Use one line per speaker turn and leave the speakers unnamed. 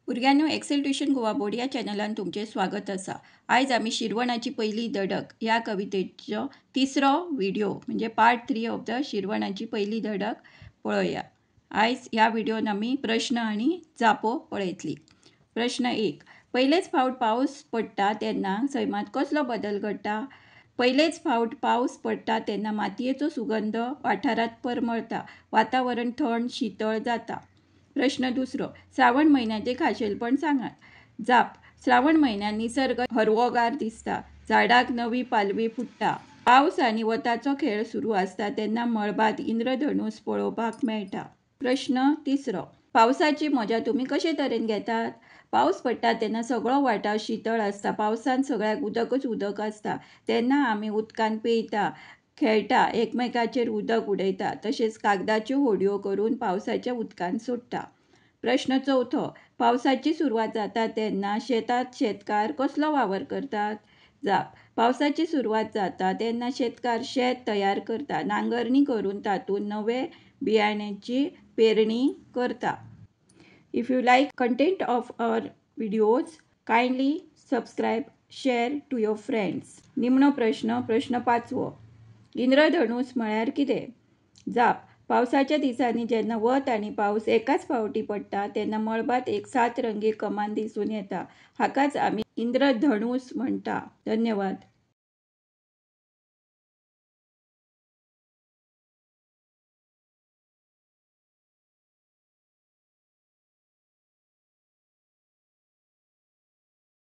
भुरग्यांनो, Excel tuition Goa board या चॅनलान तुमचे स्वागत असा। आज आम्ही शिरवणाची पहिली धडक या कवितेचो तिसरो व्हिडिओ म्हणजे पार्ट 3 ऑफ द शिरवणाची पहिली धडक पळोवया। आज ह्या व्हिडिओन आम्ही प्रश्न आणि जापो पळयतली। प्रश्न 1, पहिलेच फावट पाऊस पडटा तेन्ना सैमात कसलो बदल घडटा? पहिलेच फावट पाऊस पडटा तेन्ना मातयेचो सुगंध वाठारात परमळटा, वातावरण थंड शीतळ जाता। प्रश्न दुसरो, श्रावण महिन्याचे खाशेलपण सांगात। जाप, श्रावण महिन्यात निसर्ग हरवोगार दिसता, झाडाक नवी पालवी फुटता, पावस आनी वताचो खेळ सुरू असता तेन्ना मळबात इंद्रधनुस पळोवपाक मेळटा। प्रश्न तिसरो, पावसाची मजा तुम्ही कशे तरेन घेतात? पाऊस पडटा तेन्ना सगळो वाठार शीतळ असता, पावसान सगळ्याक उदकच उदक असता, तेन्ना आमी उदकान पेयता, खेळटा, एकमेकाचेर उदक उडयता, तशेंच कागदाच्यो होडयो करून पावसाच्या उदकान सोडटा। प्रश्न चौथो, पावसाची सुरवात जाता तेन्ना शेतात शेतकार कसलो वावर करतात? जाप, पावसाची सुरवात जाता तेन्ना शेतकार शेत तयार करता, नांगरणी करून तातूंत नवे बियाण्याची पेरणी करता। If you like content of our videos, kindly subscribe, share to your friends. निमणो प्रश्न, प्रश्न 5वो, इंद्रधनुस म्हळ्यार कितें? जाप, पावसाच्या दिसांनी जेन्ना वत आनी पावस एकाच फावटी पडटा तेन्ना मळबात एक 7 रंगी कमान दिसून येता, हाकाच आमी इंद्रधनुस म्हणटा। धन्यवाद।